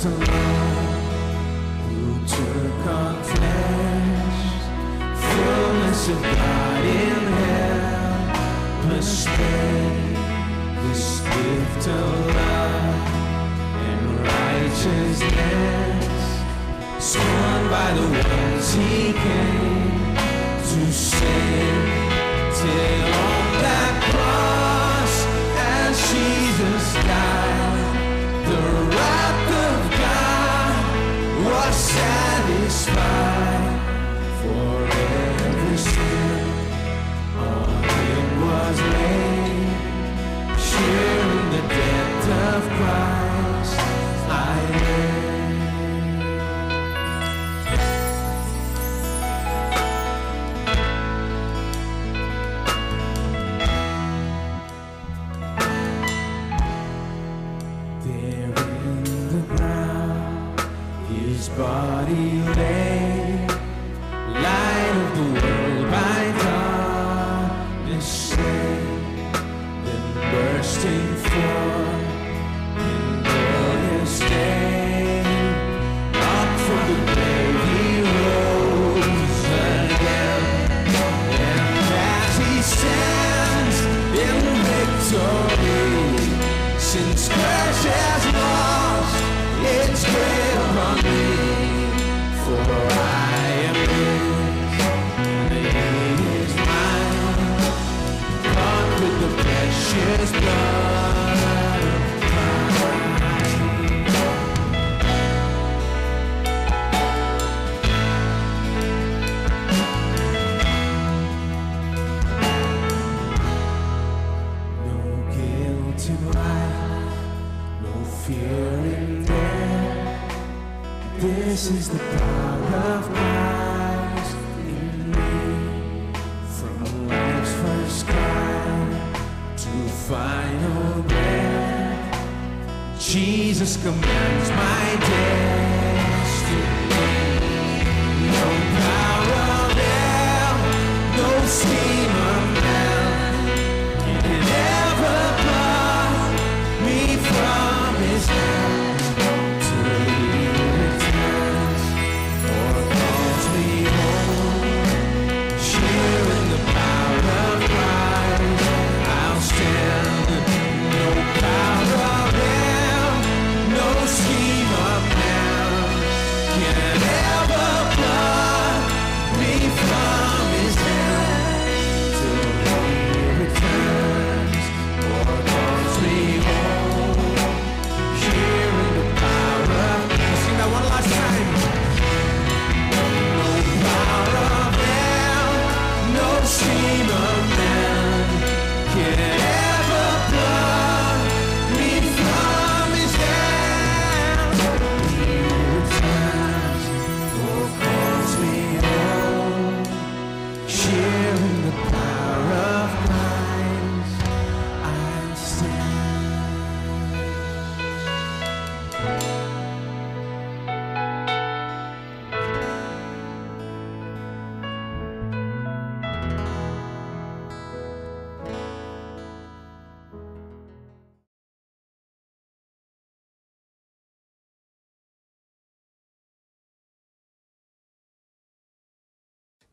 alone, who took on flesh, fullness of God in helpless babe, this gift of love and righteousness, scorned by the ones he came to save, till on that cross as Jesus died, the wrath of God was satisfied. For every sin on him was laid, sharing the death of Christ I lay. Body lay, light of the world by darkness saved, then bursting forth in glorious day, up from the grave he rose again, and as he stands in victory, since curse has lost its grip on me. For I am his, and he is mine, bought with the precious blood of Christ. No guilt in life, no fear in death. This is the power of Christ in me, from life's first cry to final breath. Jesus commands my destiny. No power of hell, no scheme of man can ever pluck me from his hand.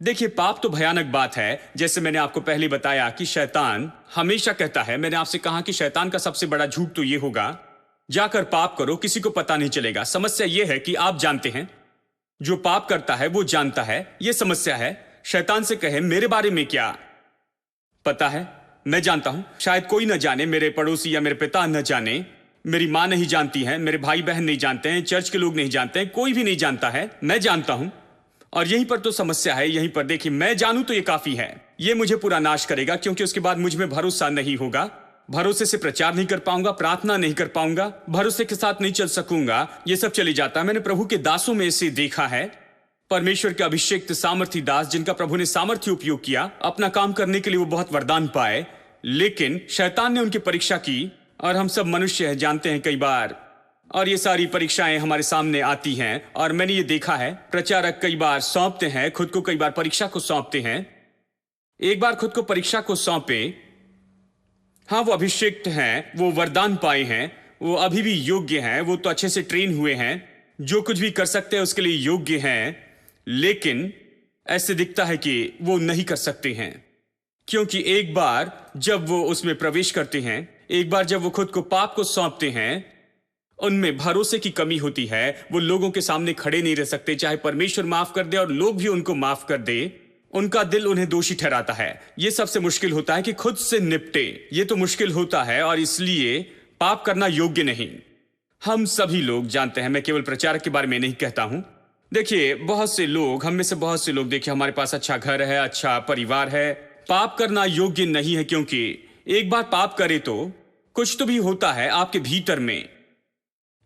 देखिए, पाप तो भयानक बात है। जैसे मैंने आपको पहले बताया कि शैतान हमेशा कहता है, मैंने आपसे कहा कि शैतान का सबसे बड़ा झूठ तो ये होगा, जाकर पाप करो, किसी को पता नहीं चलेगा। समस्या ये है कि आप जानते हैं, जो पाप करता है वो जानता है। ये समस्या है। शैतान से कहे मेरे बारे में क्या पता है, मैं जानता हूं। शायद कोई न जाने, मेरे पड़ोसी या मेरे पिता न जाने, मेरी मां नहीं जानती है, मेरे भाई बहन नहीं जानते हैं, चर्च के लोग नहीं जानते हैं, कोई भी नहीं जानता है, मैं जानता हूं। और यहीं पर तो समस्या है। यहीं पर देखिए, मैं जानूं तो ये काफी है। ये मुझे पूरा नाश करेगा, क्योंकि उसके बाद मुझ में भरोसा नहीं होगा। भरोसे से प्रचार नहीं कर पाऊंगा, प्रार्थना नहीं कर पाऊंगा, भरोसे के साथ नहीं चल सकूंगा। ये सब चली जाता है। मैंने प्रभु के दासों में इसे देखा है। परमेश्वर के अभिषेक सामर्थी दास, जिनका प्रभु ने सामर्थ्य उपयोग किया अपना काम करने के लिए, वो बहुत वरदान पाए। लेकिन शैतान ने उनकी परीक्षा की, और हम सब मनुष्य हैं, जानते हैं कई बार, और ये सारी परीक्षाएं हमारे सामने आती हैं। और मैंने ये देखा है, प्रचारक कई बार सौंपते हैं खुद को, कई बार परीक्षा को सौंपते हैं। एक बार खुद को परीक्षा को सौंपे, हाँ वो अभिषेक्त हैं, वो वरदान पाए हैं, वो अभी भी योग्य हैं, वो तो अच्छे से ट्रेन हुए हैं, जो कुछ भी कर सकते हैं उसके लिए योग्य हैं, लेकिन ऐसे दिखता है कि वो नहीं कर सकते हैं, क्योंकि एक बार जब वो उसमें प्रवेश करते हैं, एक बार जब वो खुद को पाप को सौंपते हैं, उनमें भरोसे की कमी होती है। वो लोगों के सामने खड़े नहीं रह सकते, चाहे परमेश्वर माफ कर दे और लोग भी उनको माफ कर दे, उनका दिल उन्हें दोषी ठहराता है। यह सबसे मुश्किल होता है कि खुद से निपटे, ये तो मुश्किल होता है और इसलिए पाप करना योग्य नहीं। हम सभी लोग जानते हैं, मैं केवल प्रचारक के बारे में नहीं कहता हूं। देखिए, बहुत से लोग, हम में से बहुत से लोग, देखिए हमारे पास अच्छा घर है, अच्छा परिवार है, पाप करना योग्य नहीं है, क्योंकि एक बार पाप करे तो कुछ तो भी होता है आपके भीतर में,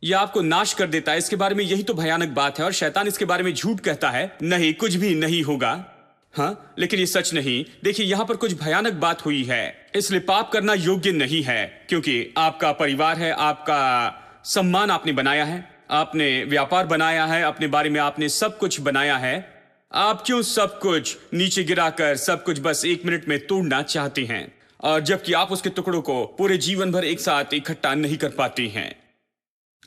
यह आपको नाश कर देता है। इसके बारे में यही तो भयानक बात है, और शैतान इसके बारे में झूठ कहता है, नहीं कुछ भी नहीं होगा। हाँ, लेकिन ये सच नहीं। देखिए, यहां पर कुछ भयानक बात हुई है, इसलिए पाप करना योग्य नहीं है, क्योंकि आपका परिवार है, आपका सम्मान आपने बनाया है, आपने व्यापार बनाया है, अपने बारे में आपने सब कुछ बनाया है। आप क्यों सब कुछ नीचे गिराकर सब कुछ बस 1 मिनट में तोड़ना चाहते हैं, और जबकि आप उसके टुकड़ों को पूरे जीवन भर एक साथ इकट्ठा नहीं कर पाते हैं।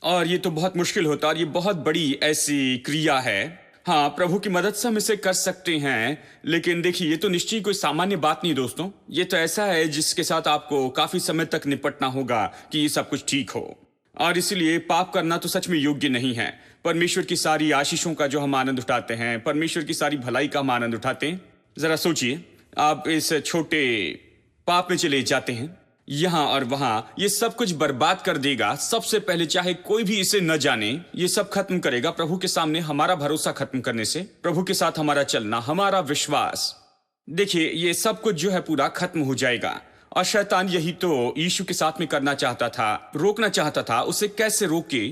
और ये तो बहुत मुश्किल होता है, और ये बहुत बड़ी ऐसी क्रिया है। हाँ, प्रभु की मदद से हम इसे कर सकते हैं, लेकिन देखिए, ये तो निश्चय कोई सामान्य बात नहीं दोस्तों। ये तो ऐसा है जिसके साथ आपको काफी समय तक निपटना होगा कि ये सब कुछ ठीक हो, और इसलिए पाप करना तो सच में योग्य नहीं है। परमेश्वर की सारी आशीषों का जो हम आनंद उठाते हैं, परमेश्वर की सारी भलाई का हम आनंद उठाते हैं। जरा सोचिए, आप इस छोटे पाप में चले जाते हैं, यहां और वहां, ये सब कुछ बर्बाद कर देगा। सबसे पहले, चाहे कोई भी इसे न जाने, ये सब खत्म करेगा प्रभु के सामने हमारा भरोसा खत्म करने से, प्रभु के साथ हमारा चलना, हमारा विश्वास। देखिए, ये सब कुछ जो है पूरा खत्म हो जाएगा। और शैतान यही तो यीशु के साथ में करना चाहता था, रोकना चाहता था। उसे कैसे रोके?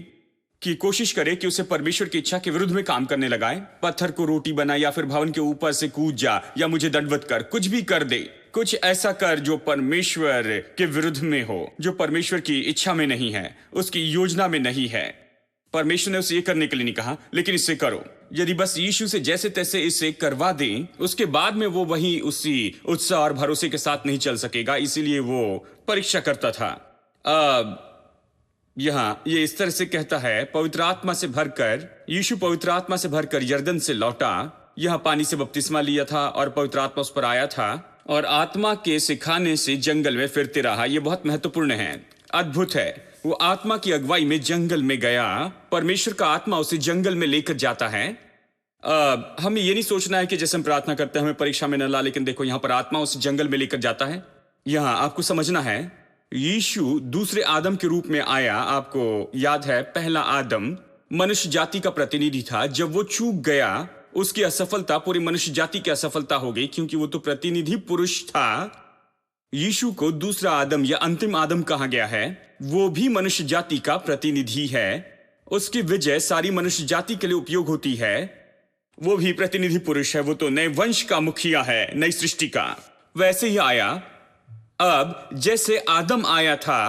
कि कोशिश करे कि उसे परमेश्वर की इच्छा के विरुद्ध में काम करने लगाए। पत्थर को रोटी बना, या फिर भवन के ऊपर से कूद जा, या मुझे दंडवत कर, कुछ भी कर दे, कुछ ऐसा कर जो परमेश्वर के विरुद्ध में हो, जो परमेश्वर की इच्छा में नहीं है, उसकी योजना में नहीं है। परमेश्वर ने उसे ये करने के लिए नहीं कहा, लेकिन इसे करो। यदि बस यीशु से जैसे तैसे इसे करवा दें, उसके बाद में वो वही उसी उत्साह और भरोसे के साथ नहीं चल सकेगा। इसीलिए वो परीक्षा करता था। अब यहाँ ये इस तरह से कहता है, पवित्र आत्मा से भरकर, यीशु पवित्र आत्मा से भरकर यरदन से लौटा, यहाँ पानी से बपतिस्मा लिया था और पवित्र आत्मा उस पर आया था, और आत्मा के सिखाने से जंगल में फिरते रहा। ये बहुत महत्वपूर्ण है, अद्भुत है। वो आत्मा की अगुवाई में जंगल में गया, परमेश्वर का आत्मा उसे जंगल में लेकर जाता है। हमें ये नहीं सोचना है कि जैसे हम प्रार्थना करते हैं हमें परीक्षा में न ला, लेकिन देखो यहाँ पर आत्मा उसे जंगल में लेकर जाता है। यहाँ आपको समझना है, यीशु दूसरे आदम के रूप में आया। आपको याद है, पहला आदम मनुष्य जाति का प्रतिनिधि था। जब वो चूक गया, उसकी असफलता पूरी मनुष्य जाति की असफलता हो गई, क्योंकि वो तो प्रतिनिधि पुरुष था। यीशु को दूसरा आदम या अंतिम आदम कहा गया है। वो भी मनुष्य जाति का प्रतिनिधि है। उसकी विजय सारी मनुष्य जाति के लिए उपयोग होती है। वो भी प्रतिनिधि पुरुष है। वो तो नए वंश का मुखिया है, नई सृष्टि का। वैसे ही आया। अब जैसे आदम आया था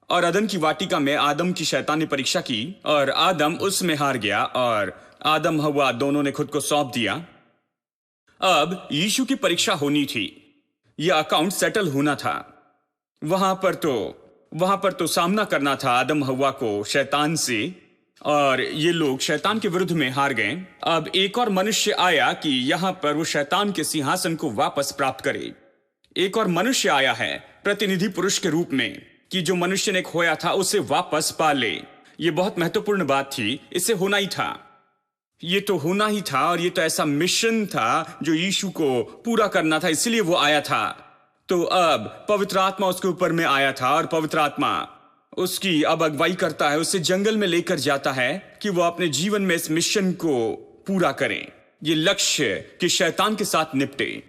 और अदन की वाटिका में आदम की शैतान ने परीक्षा की और आदम उसमें हार गया और आदम हव्वा दोनों ने खुद को सौंप दिया। अब यीशु की परीक्षा होनी थी, यह अकाउंट सेटल होना था। वहां पर तो सामना करना था आदम हव्वा को शैतान से, और ये लोग शैतान के विरुद्ध में हार गए। अब एक और मनुष्य आया कि यहां पर वो शैतान के सिंहासन को वापस प्राप्त करे। एक और मनुष्य आया है प्रतिनिधि पुरुष के रूप में, कि जो मनुष्य ने खोया था उसे वापस पा ले। ये बहुत महत्वपूर्ण बात थी, इसे होना ही था, ये तो होना ही था। और ये तो ऐसा मिशन था जो यीशु को पूरा करना था, इसलिए वो आया था। तो अब पवित्र आत्मा उसके ऊपर में आया था और पवित्र आत्मा उसकी अब अगुवाई करता है, उसे जंगल में लेकर जाता है कि वो अपने जीवन में इस मिशन को पूरा करें, ये लक्ष्य कि शैतान के साथ निपटे।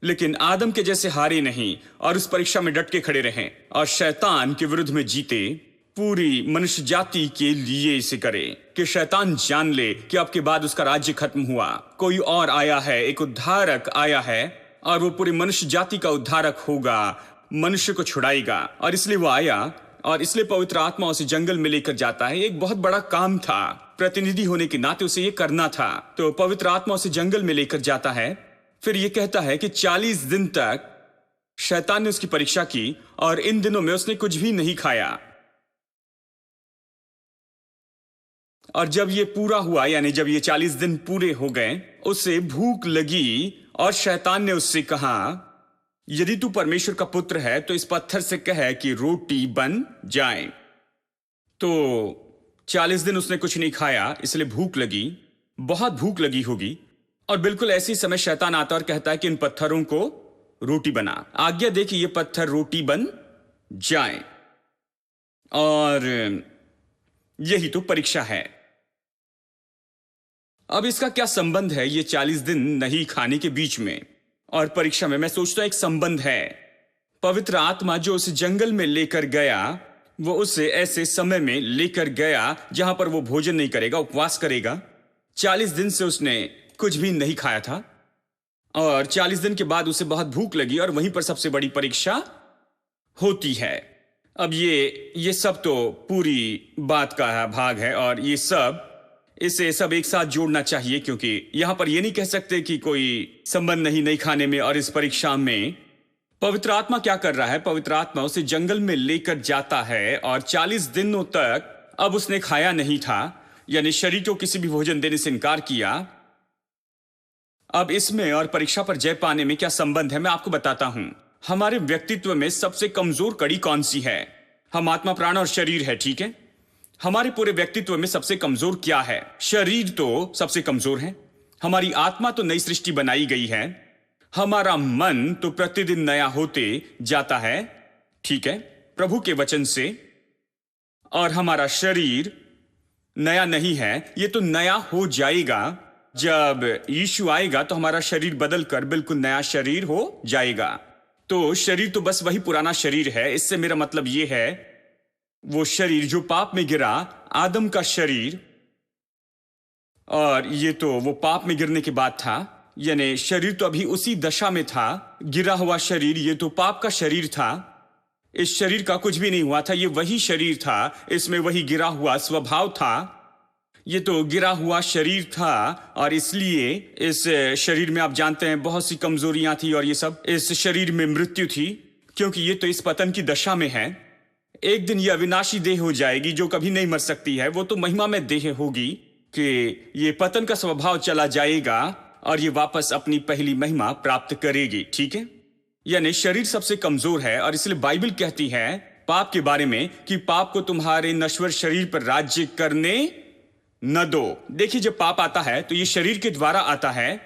लेकिन आदम के जैसे हारे नहीं और उस परीक्षा में डट के खड़े रहें और शैतान के विरुद्ध में जीते। पूरी मनुष्य जाति के लिए इसे करे कि शैतान जान ले कि अब के बाद उसका राज्य खत्म हुआ, कोई और आया है, एक उद्धारक आया है और वो पूरी मनुष्य जाति का उद्धारक होगा, मनुष्य को छुड़ाएगा। और इसलिए वो आया और इसलिए पवित्र आत्मा उसे जंगल में लेकर जाता है। एक बहुत बड़ा काम था, प्रतिनिधि होने के नाते उसे ये करना था। तो पवित्र आत्मा उसे जंगल में लेकर जाता है। फिर ये कहता है कि 40 दिन तक शैतान ने उसकी परीक्षा की और इन दिनों में उसने कुछ भी नहीं खाया। और जब ये पूरा हुआ, यानी जब ये 40 दिन पूरे हो गए, उसे भूख लगी और शैतान ने उससे कहा, यदि तू परमेश्वर का पुत्र है तो इस पत्थर से कह कि रोटी बन जाए। तो 40 दिन उसने कुछ नहीं खाया, इसलिए भूख लगी, बहुत भूख लगी होगी। और बिल्कुल ऐसी समय शैतान आता और कहता है कि इन पत्थरों को रोटी बना, आज्ञा दे कि ये पत्थर रोटी बन जाए। और यही तो परीक्षा है। अब इसका क्या संबंध है ये 40 दिन नहीं खाने के बीच में और परीक्षा में? मैं सोचता हूं एक संबंध है। पवित्र आत्मा जो उसे जंगल में लेकर गया, वो उसे ऐसे समय में लेकर गया जहां पर वो भोजन नहीं करेगा, उपवास करेगा। 40 दिन से उसने कुछ भी नहीं खाया था और 40 दिन के बाद उसे बहुत भूख लगी और वहीं पर सबसे बड़ी परीक्षा होती है। अब ये सब तो पूरी बात का भाग है और इसे सब एक साथ जोड़ना चाहिए, क्योंकि यहां पर यह नहीं कह सकते कि कोई संबंध नहीं खाने में और इस परीक्षा में। पवित्र आत्मा क्या कर रहा है? पवित्र आत्मा उसे जंगल में लेकर जाता है और 40 दिनों तक अब उसने खाया नहीं था, यानी शरीर को किसी भी भोजन देने से इनकार किया। अब इसमें और परीक्षा पर जय पाने में क्या संबंध है, मैं आपको बताता हूं। हमारे व्यक्तित्व में सबसे कमजोर कड़ी कौन सी है? हम आत्मा, प्राण और शरीर है, ठीक है? हमारे पूरे व्यक्तित्व में सबसे कमजोर क्या है? शरीर तो सबसे कमजोर है। हमारी आत्मा तो नई सृष्टि बनाई गई है। हमारा मन तो प्रतिदिन नया होते जाता है, ठीक है, प्रभु के वचन से। और हमारा शरीर नया नहीं है, ये तो नया हो जाएगा जब यीशु आएगा, तो हमारा शरीर बदलकर बिल्कुल नया शरीर हो जाएगा। तो शरीर तो बस वही पुराना शरीर है। इससे मेरा मतलब ये है, वो शरीर जो पाप में गिरा, आदम का शरीर, और ये तो वो पाप में गिरने के बाद था, यानी शरीर तो अभी उसी दशा में था। गिरा हुआ शरीर, ये तो पाप का शरीर था। इस शरीर का कुछ भी नहीं हुआ था, ये वही शरीर था, इसमें वही गिरा हुआ स्वभाव था। ये तो गिरा हुआ शरीर था और इसलिए इस शरीर में आप जानते हैं बहुत सी कमजोरियां थी और ये सब। इस शरीर में मृत्यु थी, क्योंकि ये तो इस पतन की दशा में है। एक दिन ये अविनाशी देह हो जाएगी जो कभी नहीं मर सकती है। वो तो महिमा में देह होगी कि ये पतन का स्वभाव चला जाएगा और ये वापस अपनी पहली महिमा प्राप्त करेगी, ठीक है? यानी शरीर सबसे कमजोर है और इसलिए बाइबल कहती है पाप के बारे में कि पाप को तुम्हारे नश्वर शरीर पर राज्य करने न दो। देखिए, जब पाप आता है तो ये शरीर के द्वारा आता है,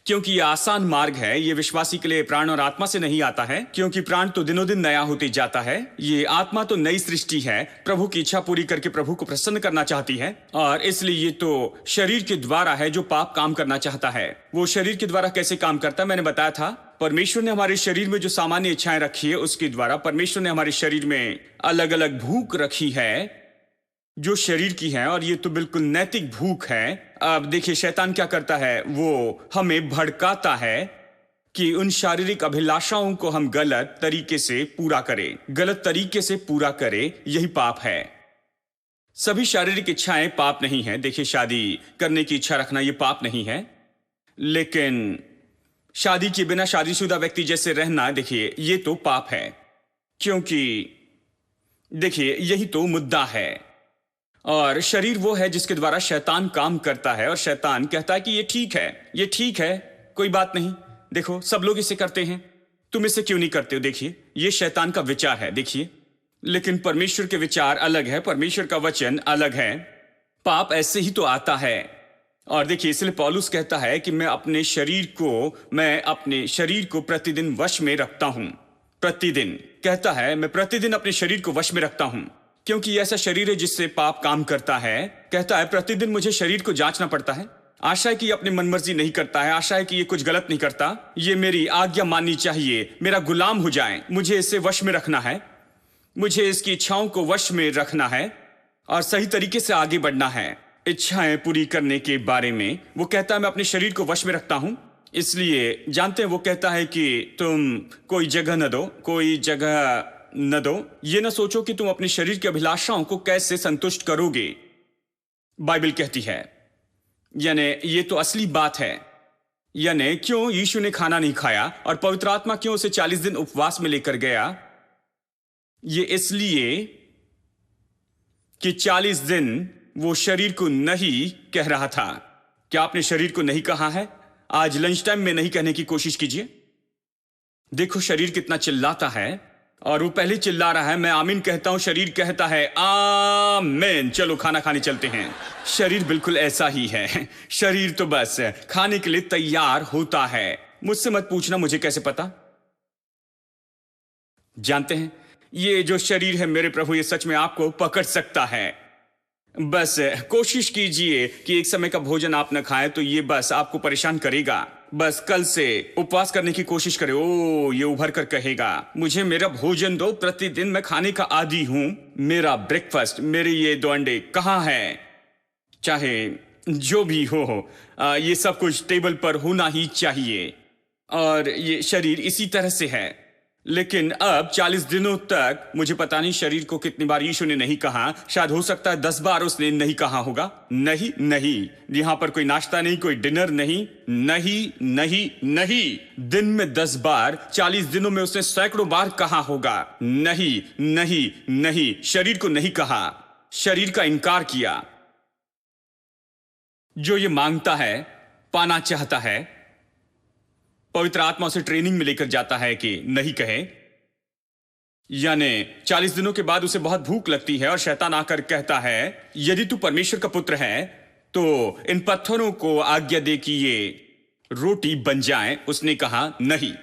क्योंकि ये आसान मार्ग है। ये विश्वासी के लिए प्राण और आत्मा से नहीं आता है, क्योंकि प्राण तो दिनों दिन नया होते जाता है। ये आत्मा तो नई सृष्टि है, प्रभु की इच्छा पूरी करके प्रभु को प्रसन्न करना चाहती है, और इसलिए ये तो शरीर के द्वारा है जो पाप काम करना चाहता है। वो शरीर के द्वारा कैसे काम करता है मैंने बताया था। परमेश्वर ने हमारे शरीर में जो सामान्य इच्छाएं रखी है उसके द्वारा परमेश्वर ने हमारे शरीर में अलग अलग भूख रखी है जो शरीर की है, और ये तो बिल्कुल नैतिक भूख है। अब देखिए, शैतान क्या करता है, वो हमें भड़काता है कि उन शारीरिक अभिलाषाओं को हम गलत तरीके से पूरा करें, गलत तरीके से पूरा करें। यही पाप है। सभी शारीरिक इच्छाएं पाप नहीं है। देखिए, शादी करने की इच्छा रखना ये पाप नहीं है, लेकिन शादी के बिना शादीशुदा व्यक्ति जैसे रहना, देखिए ये तो पाप है। क्योंकि देखिए, यही तो मुद्दा है। और शरीर वो है जिसके द्वारा शैतान काम करता है, और शैतान कहता है कि ये ठीक है, ये ठीक है, कोई बात नहीं, देखो सब लोग इसे करते हैं, तुम इसे क्यों नहीं करते हो? देखिए, ये शैतान का विचार है। देखिए, लेकिन परमेश्वर के विचार अलग है, परमेश्वर का वचन अलग है। पाप ऐसे ही तो आता है। और देखिए, इसलिए पौलुस कहता है कि मैं अपने शरीर को प्रतिदिन वश में रखता हूं। प्रतिदिन कहता है, मैं प्रतिदिन अपने शरीर को वश में रखता हूं, क्योंकि ये ऐसा शरीर है जिससे पाप काम करता है। कहता है प्रतिदिन मुझे शरीर को जांचना पड़ता है। आशा है कि ये अपनी मनमर्जी नहीं करता है, आशा है कि ये कुछ गलत नहीं करता, ये मेरी आज्ञा माननी चाहिए, मेरा गुलाम हो जाए। मुझे इसे वश में रखना है, मुझे इसकी इच्छाओं को वश में रखना है और सही तरीके से आगे बढ़ना है इच्छाएं पूरी करने के बारे में। वो कहता है मैं अपने शरीर को वश में रखता हूं। इसलिए जानते हैं, वो कहता है कि तुम कोई जगह न दो, कोई जगह न दो। ये न सोचो कि तुम अपने शरीर की अभिलाषाओं को कैसे संतुष्ट करोगे, बाइबल कहती है। यानी ये तो असली बात है। यानी क्यों यीशु ने खाना नहीं खाया और पवित्र आत्मा क्यों उसे 40 दिन उपवास में लेकर गया? ये इसलिए कि 40 दिन वो शरीर को नहीं कह रहा था। क्या आपने शरीर को नहीं कहा है? आज लंच टाइम में नहीं कहने की कोशिश कीजिए। देखो शरीर कितना चिल्लाता है, और वो पहले चिल्ला रहा है, मैं आमीन कहता हूं, शरीर कहता है आमीन। चलो खाना खाने चलते हैं। शरीर बिल्कुल ऐसा ही है। शरीर तो बस खाने के लिए तैयार होता है। मुझसे मत पूछना मुझे कैसे पता। जानते हैं, ये जो शरीर है मेरे प्रभु, ये सच में आपको पकड़ सकता है। बस कोशिश कीजिए कि एक समय का भोजन आप न खाएं, तो ये बस आपको परेशान करेगा। बस कल से उपवास करने की कोशिश करें। ओ, ये उभर कर कहेगा, मुझे मेरा भोजन दो, प्रतिदिन मैं खाने का आदी हूं। मेरा ब्रेकफास्ट, मेरे ये 2 अंडे कहां है? चाहे जो भी हो, ये सब कुछ टेबल पर होना ही चाहिए। और ये शरीर इसी तरह से है। लेकिन अब 40 दिनों तक मुझे पता नहीं शरीर को कितनी बार यीशु ने नहीं कहा। शायद हो सकता है 10 बार उसने नहीं कहा होगा। नहीं नहीं, यहां पर कोई नाश्ता नहीं, कोई डिनर नहीं, नहीं नहीं नहीं। दिन में 10 बार, 40 दिनों में उसने सैकड़ों बार कहा होगा नहीं नहीं नहीं। शरीर को नहीं कहा, शरीर का इनकार किया। जो ये मांगता है, पाना चाहता है, पवित्र आत्मा उसे ट्रेनिंग में लेकर जाता है कि नहीं कहे। यानी 40 दिनों के बाद उसे बहुत भूख लगती है और शैतान आकर कहता है, यदि तू परमेश्वर का पुत्र है तो इन पत्थरों को आज्ञा दे कि ये रोटी बन जाए। उसने कहा नहीं,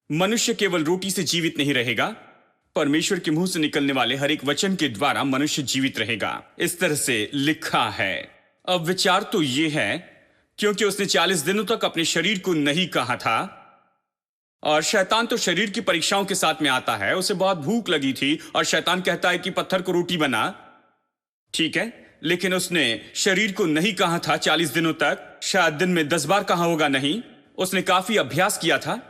मनुष्य केवल रोटी से जीवित नहीं रहेगा, परमेश्वर के मुंह से निकलने वाले हर एक वचन के द्वारा मनुष्य जीवित रहेगा। इस तरह से लिखा है। अब विचार तो ये है, क्योंकि उसने 40 दिनों तक अपने शरीर को नहीं कहा था, और शैतान तो शरीर की परीक्षाओं के साथ में आता है। उसे बहुत भूख लगी थी और शैतान कहता है कि पत्थर को रोटी बना। ठीक है, लेकिन उसने शरीर को नहीं कहा था 40 दिनों तक। शायद दिन में 10 बार कहा होगा नहीं। उसने काफी अभ्यास किया था।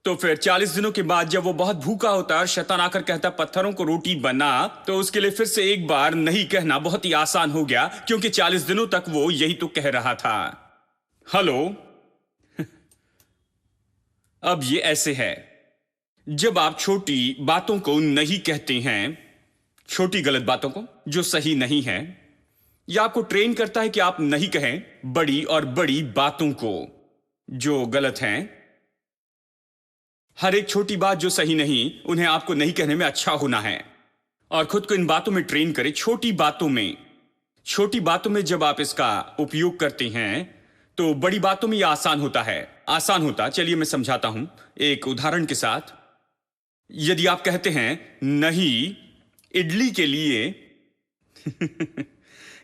तो फिर 40 दिनों के बाद जब वो बहुत भूखा होता है और शैतान आकर कहता पत्थरों को रोटी बना, तो उसके लिए फिर से एक बार नहीं कहना बहुत ही आसान हो गया, क्योंकि 40 दिनों तक वो यही तो कह रहा था। हेलो। अब ये ऐसे है, जब आप छोटी बातों को नहीं कहते हैं, छोटी गलत बातों को जो सही नहीं है, या आपको ट्रेन करता है कि आप नहीं कहें बड़ी और बड़ी बातों को जो गलत हैं। हर एक छोटी बात जो सही नहीं, उन्हें आपको नहीं कहने में अच्छा होना है, और खुद को इन बातों में ट्रेन करें। छोटी बातों में जब आप इसका उपयोग करते हैं तो बड़ी बातों में यह आसान होता। चलिए मैं समझाता हूं एक उदाहरण के साथ। यदि आप कहते हैं नहीं इडली के लिए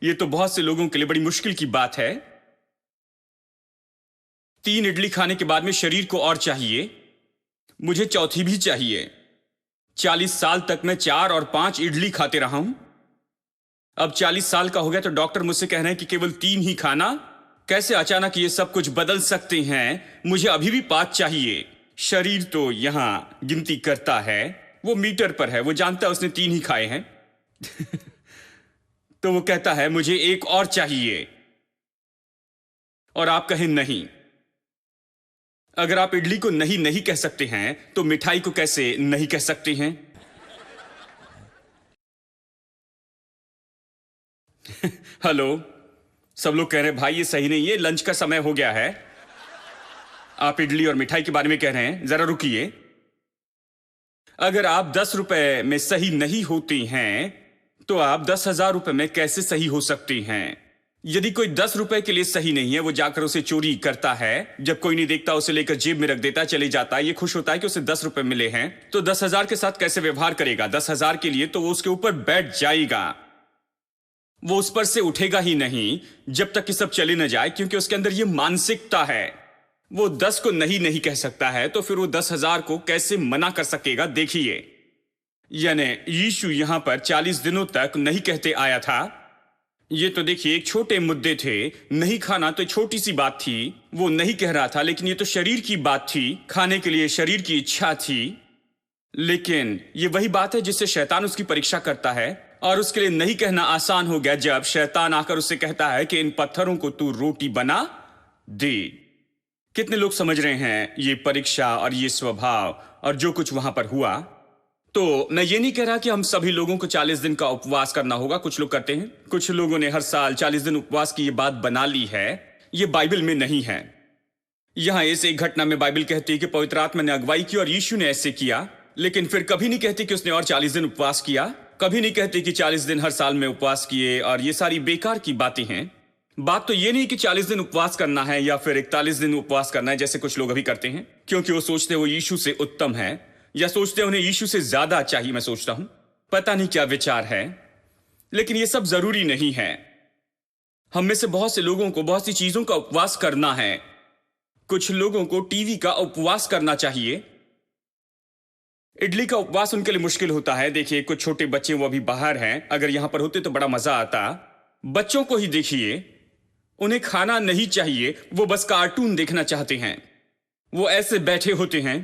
यह तो बहुत से लोगों के लिए बड़ी मुश्किल की बात है। 3 इडली खाने के बाद में शरीर को और चाहिए, मुझे चौथी भी चाहिए। 40 साल तक मैं 4 और 5 इडली खाते रहा हूं। अब 40 साल का हो गया तो डॉक्टर मुझसे कह रहे हैं कि केवल 3 ही खाना। कैसे अचानक ये सब कुछ बदल सकते हैं? मुझे अभी भी 5 चाहिए। शरीर तो यहां गिनती करता है, वो मीटर पर है, वो जानता है उसने 3 ही खाए हैं तो वो कहता है मुझे 1 और चाहिए, और आप कहें नहीं। अगर आप इडली को नहीं नहीं कह सकते हैं तो मिठाई को कैसे नहीं कह सकते हैं? हेलो। सब लोग कह रहे हैं भाई ये सही नहीं है, लंच का समय हो गया है। आप इडली और मिठाई के बारे में कह रहे हैं, जरा रुकिए। अगर आप 10 रुपए में सही नहीं होते हैं तो आप 10,000 रुपए में कैसे सही हो सकते हैं? यदि कोई 10 रुपए के लिए सही नहीं है, वो जाकर उसे चोरी करता है, जब कोई नहीं देखता उसे लेकर जेब में रख देता, चले जाता है, ये खुश होता है कि उसे 10 रुपए मिले हैं, तो 10,000 के साथ कैसे व्यवहार करेगा? 10,000 के लिए तो वो उसके ऊपर बैठ जाएगा, वो उस पर से उठेगा ही नहीं जब तक कि सब चले न जाए, क्योंकि उसके अंदर ये मानसिकता है। वो 10 को नहीं नहीं कह सकता है, तो फिर वो 10,000 को कैसे मना कर सकेगा? देखिए, यानी यीशु यहां पर 40 दिनों तक नहीं कहते आया था। ये तो देखिए एक छोटे मुद्दे थे। नहीं खाना तो छोटी सी बात थी, वो नहीं कह रहा था, लेकिन ये तो शरीर की बात थी, खाने के लिए शरीर की इच्छा थी। लेकिन ये वही बात है जिससे शैतान उसकी परीक्षा करता है, और उसके लिए नहीं कहना आसान हो गया जब शैतान आकर उससे कहता है कि इन पत्थरों को तू रोटी बना दे। कितने लोग समझ रहे हैं ये परीक्षा और ये स्वभाव और जो कुछ वहां पर हुआ? तो तो मैं ये नहीं कह रहा कि हम सभी लोगों को 40 दिन का उपवास करना होगा। कुछ लोग करते हैं, कुछ लोगों ने हर साल 40 दिन उपवास की ये बात बना ली है। ये बाइबल में नहीं है। यहां इस एक घटना में बाइबल कहती है कि पवित्र आत्मा ने अगुवाई की और यीशु ने ऐसे किया, लेकिन फिर कभी नहीं कहती कि उसने और 40 दिन उपवास किया। कभी नहीं कहती कि 40 दिन हर साल में उपवास किए, और ये सारी बेकार की बातें हैं। बात तो ये नहीं कि 40 दिन उपवास करना है या फिर 41 दिन उपवास करना है, जैसे कुछ लोग अभी करते हैं, क्योंकि वो सोचते हैं वो यीशु से उत्तम है, या सोचते हैं उन्हें यीशु से ज्यादा चाहिए। मैं सोचता हूं पता नहीं क्या विचार है, लेकिन ये सब जरूरी नहीं है। हम में से बहुत से लोगों को बहुत सी चीजों का उपवास करना है। कुछ लोगों को टीवी का उपवास करना चाहिए। इडली का उपवास उनके लिए मुश्किल होता है। देखिए, कुछ छोटे बच्चे वो अभी बाहर हैं, अगर यहां पर होते तो बड़ा मजा आता। बच्चों को ही देखिए, उन्हें खाना नहीं चाहिए, वो बस कार्टून देखना चाहते हैं। वो ऐसे बैठे होते हैं,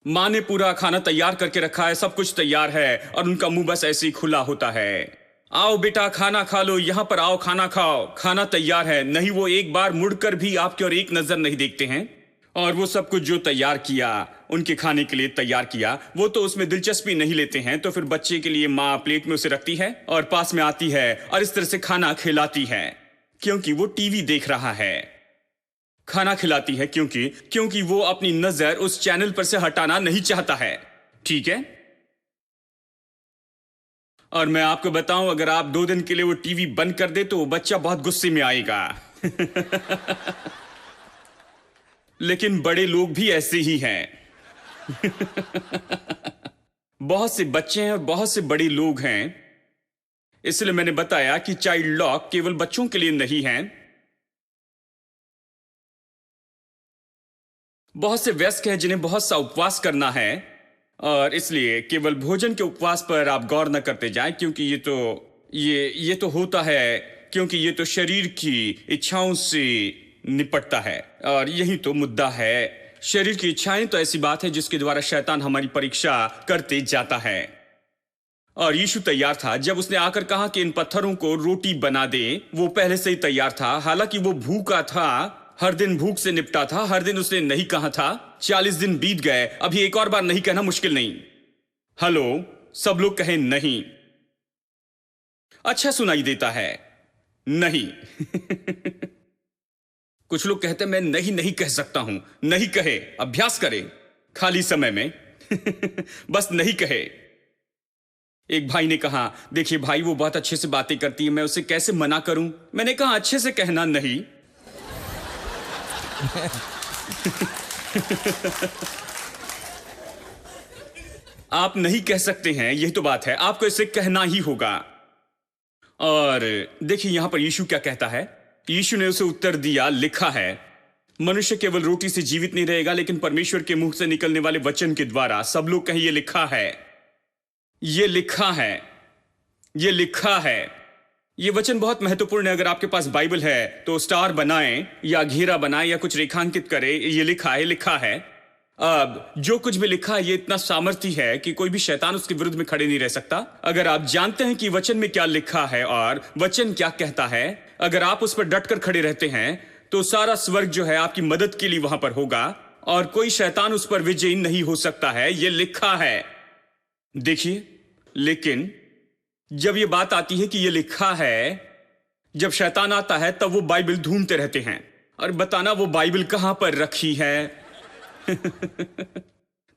मां ने पूरा खाना तैयार करके रखा है, सब कुछ तैयार है, और उनका मुंह बस ऐसे ही खुला होता है। आओ बेटा खाना खा लो, यहां पर आओ खाना खाओ, खाना तैयार है। नहीं, वो एक बार मुड़कर भी आपकी ओर एक नजर नहीं देखते हैं। और वो सब कुछ जो तैयार किया, उनके खाने के लिए तैयार किया, वो तो उसमें दिलचस्पी नहीं लेते हैं। तो फिर बच्चे के लिए माँ प्लेट में उसे रखती है और पास में आती है और इस तरह से खाना खिलाती है, क्योंकि वो टीवी देख रहा है। खाना खिलाती है क्योंकि वो अपनी नजर उस चैनल पर से हटाना नहीं चाहता है। ठीक है? और मैं आपको बताऊं, अगर आप 2 दिन के लिए वो टीवी बंद कर दे तो वो बच्चा बहुत गुस्से में आएगा। लेकिन बड़े लोग भी ऐसे ही हैं। बहुत से बच्चे हैं और बहुत से बड़े लोग हैं। इसलिए मैंने बताया कि चाइल्ड लॉक केवल बच्चों के लिए नहीं है। बहुत से वयस्क हैं जिन्हें बहुत सा उपवास करना है, और इसलिए केवल भोजन के उपवास पर आप गौर न करते जाएं, क्योंकि ये तो होता है क्योंकि ये तो शरीर की इच्छाओं से निपटता है। और यही तो मुद्दा है। शरीर की इच्छाएं तो ऐसी बात है जिसके द्वारा शैतान हमारी परीक्षा करते जाता है। और यीशु तैयार था जब उसने आकर कहा कि इन पत्थरों को रोटी बना दे। वो पहले से ही तैयार था, हालांकि वो भूखा था, हर दिन भूख से निपटा था। हर दिन उसने नहीं कहा था। 40 दिन बीत गए, अभी एक और बार नहीं कहना मुश्किल नहीं। हेलो, सब लोग कहें नहीं। अच्छा सुनाई देता है नहीं। कुछ लोग कहते हैं मैं नहीं कह सकता हूं। नहीं कहे, अभ्यास करें खाली समय में। बस नहीं कहे। एक भाई ने कहा, देखिए भाई वो बहुत अच्छे से बातें करती है, मैं उसे कैसे मना करूं। मैंने कहा अच्छे से कहना नहीं। आप नहीं कह सकते हैं, यही तो बात है, आपको इसे कहना ही होगा। और देखिए यहां पर यीशु क्या कहता है। यीशु ने उसे उत्तर दिया, लिखा है मनुष्य केवल रोटी से जीवित नहीं रहेगा, लेकिन परमेश्वर के मुंह से निकलने वाले वचन के द्वारा। सब लोग कहें ये लिखा है, ये लिखा है, ये लिखा है। ये वचन बहुत महत्वपूर्ण है। अगर आपके पास बाइबल है तो स्टार बनाएं या घेरा बनाएं या कुछ रेखांकित करें। ये लिखा है, लिखा है। अब जो कुछ भी लिखा है ये इतना सामर्थी है कि कोई भी शैतान उसके विरुद्ध में खड़े नहीं रह सकता। अगर आप जानते हैं कि वचन में क्या लिखा है और वचन क्या कहता है, अगर आप उस पर डटकर खड़े रहते हैं तो सारा स्वर्ग जो है आपकी मदद के लिए वहां पर होगा और कोई शैतान उस पर विजयी नहीं हो सकता है। ये लिखा है। देखिए, लेकिन जब ये बात आती है कि ये लिखा है, जब शैतान आता है तब वो बाइबल ढूंढते रहते हैं और बताना वो बाइबल कहां पर रखी है।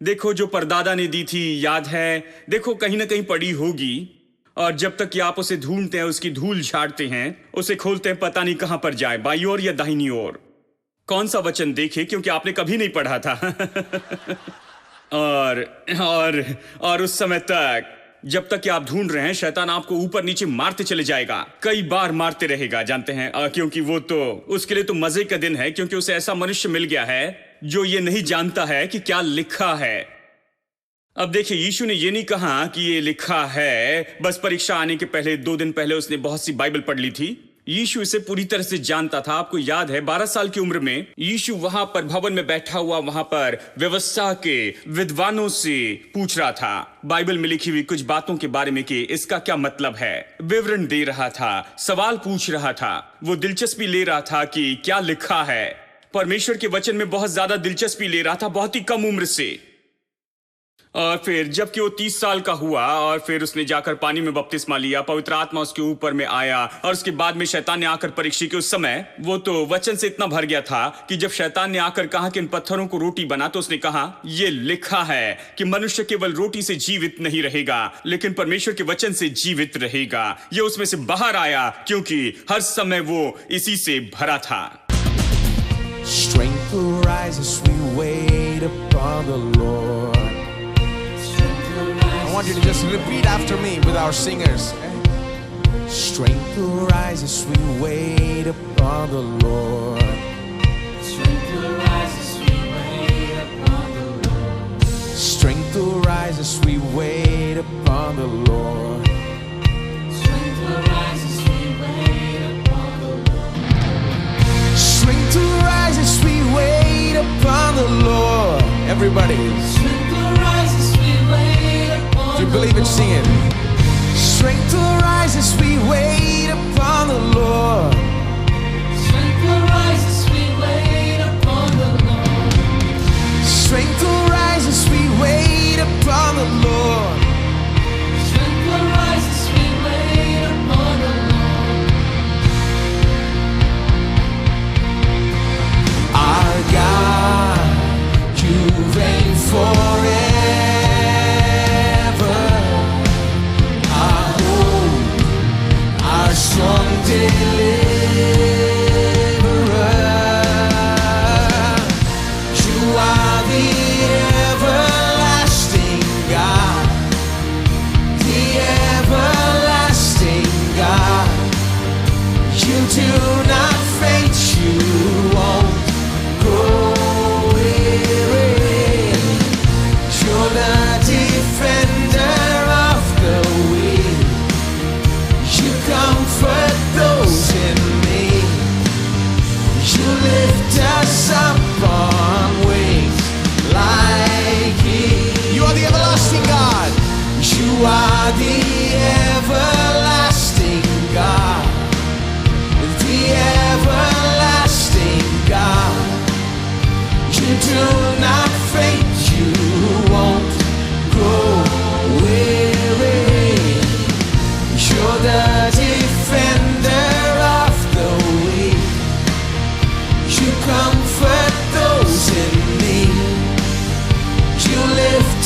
देखो जो परदादा ने दी थी, याद है, देखो कहीं ना कहीं पड़ी होगी। और जब तक कि आप उसे ढूंढते हैं, उसकी धूल झाड़ते हैं, उसे खोलते हैं, पता नहीं कहां पर जाए, बाईं ओर या दाहिनी ओर। कौन सा वचन देखे, क्योंकि आपने कभी नहीं पढ़ा था। और उस समय तक, जब तक कि आप ढूंढ रहे हैं, शैतान आपको ऊपर नीचे मारते चले जाएगा, कई बार मारते रहेगा, जानते हैं। क्योंकि वो तो उसके लिए तो मजे का दिन है, क्योंकि उसे ऐसा मनुष्य मिल गया है जो ये नहीं जानता है कि क्या लिखा है। अब देखिए, यीशु ने ये नहीं कहा कि ये लिखा है बस परीक्षा आने के पहले 2 दिन पहले उसने बहुत सी बाइबल पढ़ ली थी। यीशु इसे पूरी तरह से जानता था। आपको याद है 12 साल की उम्र में यीशु वहां पर भवन में बैठा हुआ, वहां पर व्यवस्था के विद्वानों से पूछ रहा था बाइबल में लिखी हुई कुछ बातों के बारे में कि इसका क्या मतलब है। विवरण दे रहा था, सवाल पूछ रहा था, वो दिलचस्पी ले रहा था कि क्या लिखा है। परमेश्वर के वचन में बहुत ज्यादा दिलचस्पी ले रहा था, बहुत ही कम उम्र से। और फिर जबकि वो 30 साल का हुआ और फिर उसने जाकर पानी में बपतिस्मा लिया, पवित्र आत्मा उसके ऊपर में आया और उसके बाद में शैतान ने आकर परीक्षा की। उस समय वो तो वचन से इतना भर गया था कि जब शैतान ने आकर कहा कि इन पत्थरों को रोटी बना, तो उसने कहा ये लिखा है कि मनुष्य केवल रोटी से जीवित नहीं रहेगा लेकिन परमेश्वर के वचन से जीवित रहेगा। ये उसमें से बाहर आया क्योंकि हर समय वो इसी से भरा था। Strength will rise as we wait upon the Lord. I want you to just repeat after me with our singers. Strength will rise as we wait upon the Lord. Strength will rise as we wait upon the Lord. Strength will rise as we wait upon the Lord. Strength will rise as we wait upon the Lord. Strength will rise as we wait upon the Lord. Everybody, Strength will rise as we wait upon if you the believe it, Lord. sing it. Strength will rise as we wait upon the Lord. Strength will rise as we wait upon the Lord. Strength will rise as we wait upon the Lord. Strength will rise as we wait upon the Lord. Our God, you reign forever. Our hope, our strong deliverer. You are the everlasting God, the everlasting God. You do not faint, you won't grow weary. You're the defender of the weak. You comfort those in need. You lift us up on wings like eagles. You are the everlasting God. You are the everlasting God. The everlasting God. You do not faint, you won't grow weary. You're the defender of the weak. You comfort those in need. You lift